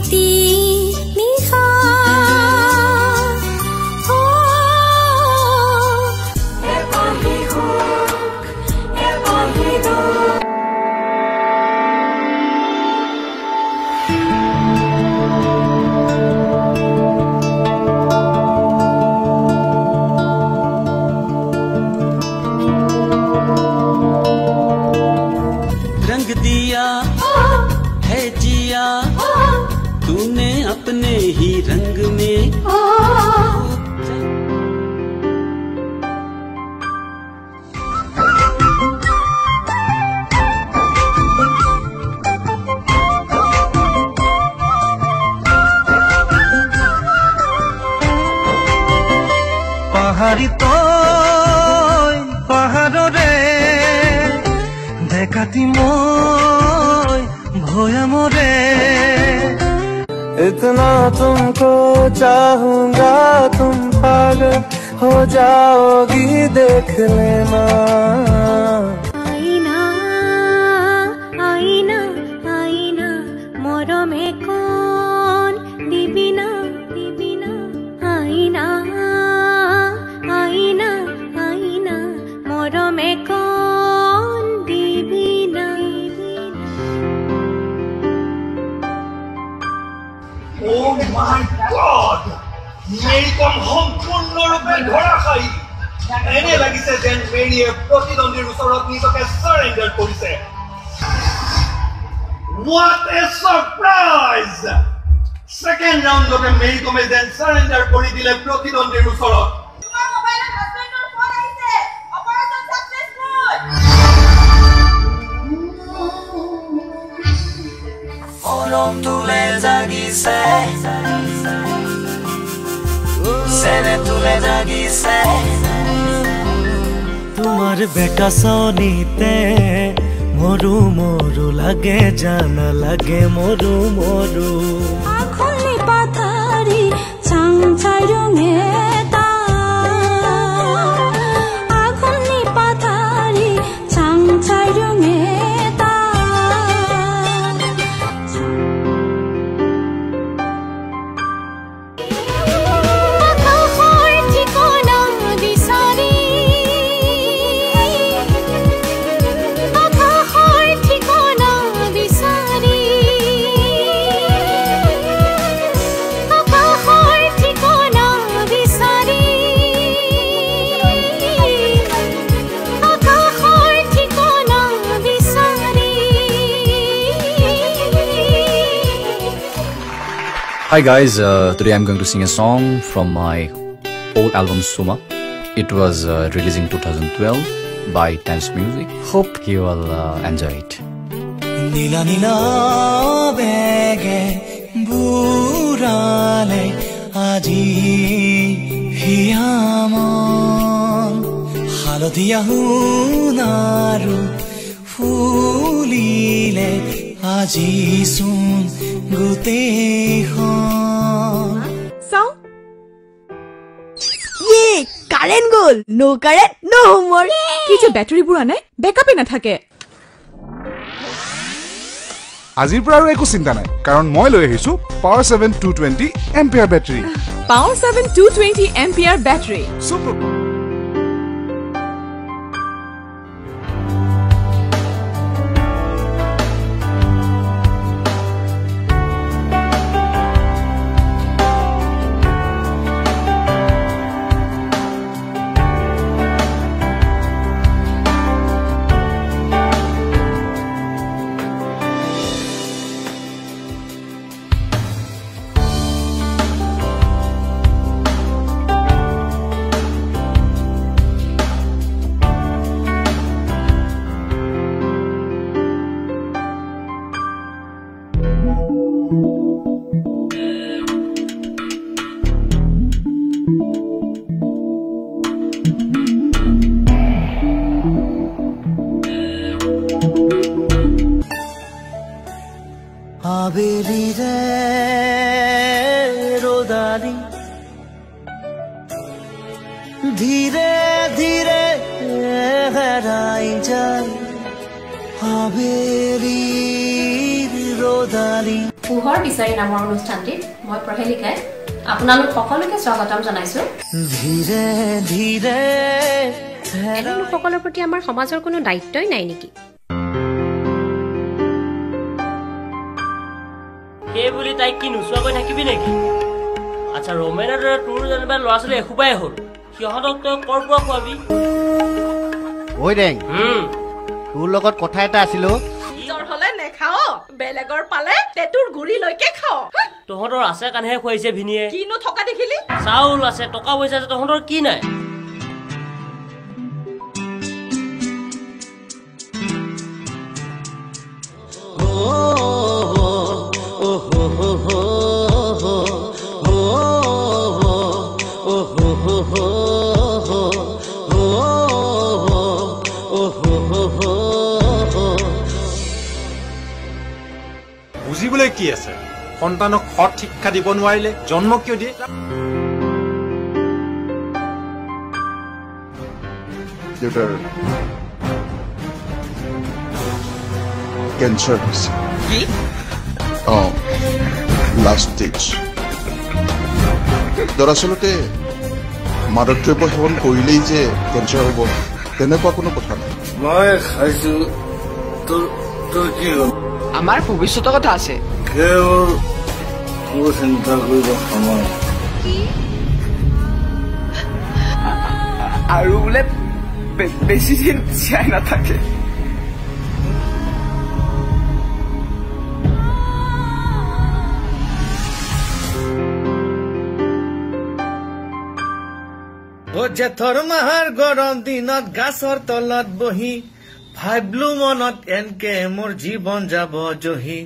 ৰাতি নিশা रंग दिया है जिया तूने अपने ही रंग में পাহাড়ি তো পাহাড়রে দেখাতি মই ভোয়া মোরে इतना तुमको चाहूंगा तुम पागल हो जाओगी देख लेना आईना आईना आईना मरमे कोन दिबिना दिबिना आईना आईना आईना मरमे कोन दिबिना Oh my God! मेरी कम সম্পূৰ্ণৰূপে ধৰা খাই এনে লাগিছে যেন মেৰিয়ে প্ৰতিদ্বন্দ্বীৰ ওচৰত নিজকে সাৰেণ্ডাৰ কৰিছে What a surprise! Second ৰাউণ্ডতে মেৰি কমে যেন সাৰেণ্ডাৰ কৰি দিলে প্ৰতিদ্বন্দ্বীৰ ওচৰত তোমাৰ মোবাইলত হাজবেণ্ডৰ ফোন আহিছে operation successful Olom tule jagise Sene tule jagise Tumar beta sonite Moru moru lage jana lage moru moru আখলি পাথারি চাংচাই রঙে তা আখলি পাথারি চাংচাই রঙে তা আকাশৰ ঠিকনা বিচাৰি আকাশৰ ঠিকনা বিচাৰি আকাশৰ ঠিকনা বিচাৰি আকাশৰ ঠিকনা বিচাৰি Hi guys, today I'm going to sing a song from my old album Suma. It was released in 2012 by Dance Music. Hope you will enjoy it. নীলা নীলা বেগে বুড়ালে আজি হিয়ামন হালধীয়া সোণাৰু ফুলিলে আজি চোন গোটেইখন ये কারেন্ট গোল নো কারেন্ট নো হোমওয়ার্ক কি যে ব্যাটারি বুড়া নাই ব্যাকআপে না থাকে আজিৰ পৰা আৰু একো চিন্তা নাই কাৰণ মই লৈ আহিছো power 7 220 ampere battery power 7 220 ampere battery সুপাৰ আবেলি ৰে ৰোদালি ধীৰে ধীৰে হাৰাই যায় আবেলি ৰোদালি পোহৰ বিচাৰি নামৰ অনুষ্ঠানটিত মই প্ৰহেলিকাই আপোনালোক সকলোকে স্বাগতম জনাইছো ধীৰে ধীৰে এনে লোকসকলৰ প্ৰতি আমাৰ সমাজৰ কোনো দায়িত্বই নাই নেকি এই বুলি তাই কি নুচুৱাকৈ থাকিবি নেকি আচ্ছা ৰোমেনৰ দৰে তোৰ যেনিবা ল'ৰা ছোৱালী এসোপাই হ'ল সিহঁতক তই কৰ পৰা খোৱাবি ঐ দেং তোৰ লগত কথা এটা আছিল নিজৰ হলে নেখাও বেলেগৰ পালে তেতুৰ গুৰি লৈকে খাও তহঁতৰ আছে কানহে খুৱাইছে ভিনিয়ে কিনো থকা দেখিলি চাউল আছে টকা পইচা আছে তহঁতৰ কি নাই বুজিবলৈ কি আছে সন্তানক সৎ শিক্ষা দিব নোৱাৰিলে জন্ম কিয় দিয়ে দেউতাৰ কেঞ্চাৰ হৈছে লাষ্ট ষ্টেজ দৰাচলতে মাদক দ্ৰব্য সেৱন কৰিলেই যে কেঞ্চাৰ হ'ব তেনেকুৱা কোনো কথা নাই মই খাইছো তোৰ কি হ'ল আমাৰ ভৱিষ্যতৰ কথা আছে কেৱল চিন্তা কৰিব সময় আৰু বোলে বেছি দিন জীয়াই নাথাকে জেঠৰ মাহৰ গৰম দিনত গাছৰ তলত বহি ভাবিলো মনত এনকে মোৰ জীৱন যাব জহি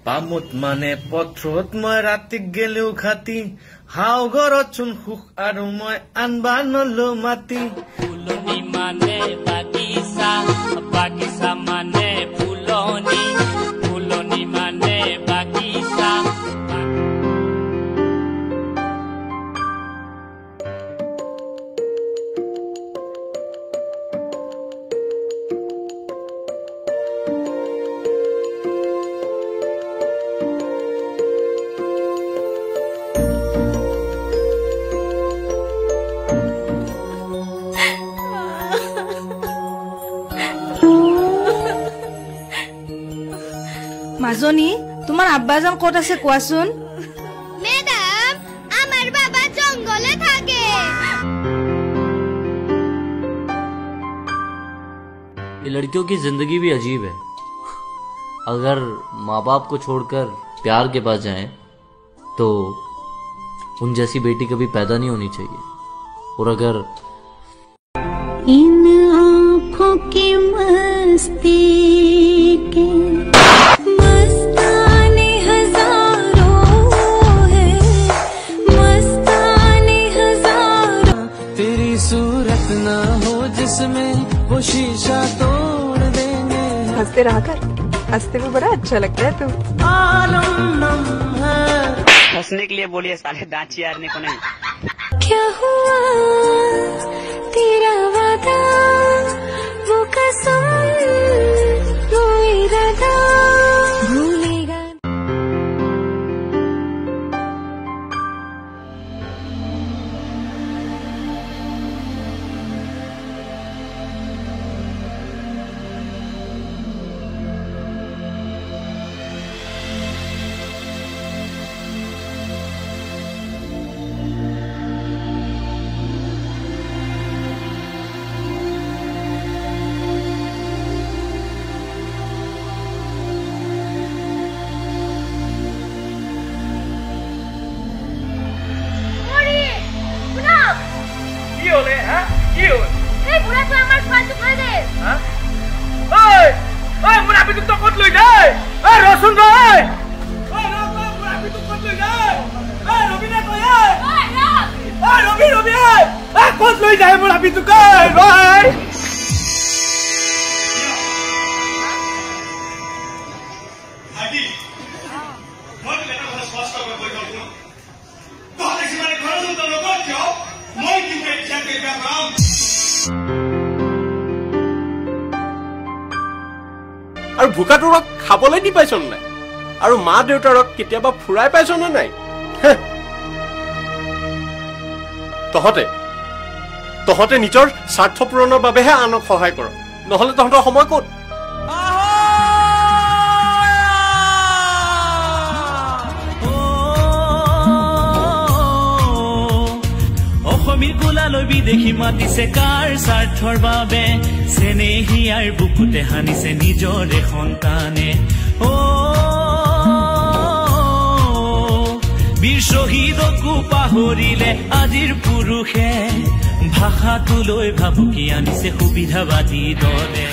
পামুত মানে পথৰত মই ৰাতিক গেলেও খাতি হাও ঘৰত চোন সুখ আৰু মই আনবা নলো মাতি ফুলনি মানে বাগিচা বাগিচা মানে ফুলনি ফুলনি মানে বাগিচা মাজনী তোমাৰ আব্বাজন ক'ত আছে কোৱাচোন मैडम আমার বাবা জঙ্গলে থাকে ये लड़कियों की जिंदगी भी अजीब है अगर माँ बाप को छोड़कर प्यार के पास जाएं तो उन जैसी बेटी कभी पैदा नहीं होनी चाहिए और अगर इन आँखों की मस्ती के मस्ताने हजारों है मस्ताने हजारों तेरी सूरत ना हो जिसमें वो शीशा तोड़ देंगे हंसते रहा कर हंसते में बड़ा अच्छा लगता है तू हंसने के लिए बोलिए साले दांत चियारने को नहीं क्या हुआ तेरा वादा वो कसम वो इरादा भूलेगा আৰু ভুকাটো খাবলৈ দি পাইছ নাই আৰু মা দেউতাৰক কেতিয়াবা ফুৰাই পাইছ নে নাই তহঁতে নিজৰ স্বাৰ্থ পূৰণৰ বাবেহে আনক সহায় কৰ নহলে তহঁতৰ সময় ক'ত অসমীৰ কোলালৈ বিদেশী মাতিছে কাৰ স্বাৰ্থৰ বাবে চেনেহিয়াৰ বুকুতে হানিছে নিজৰে সন্তানে বীৰ শ্বহীদকো পাহৰিলে আজিৰ পুৰুষে ভাষাটোলৈ ভাবুকি আনিছে সুবিধাবাদী দলে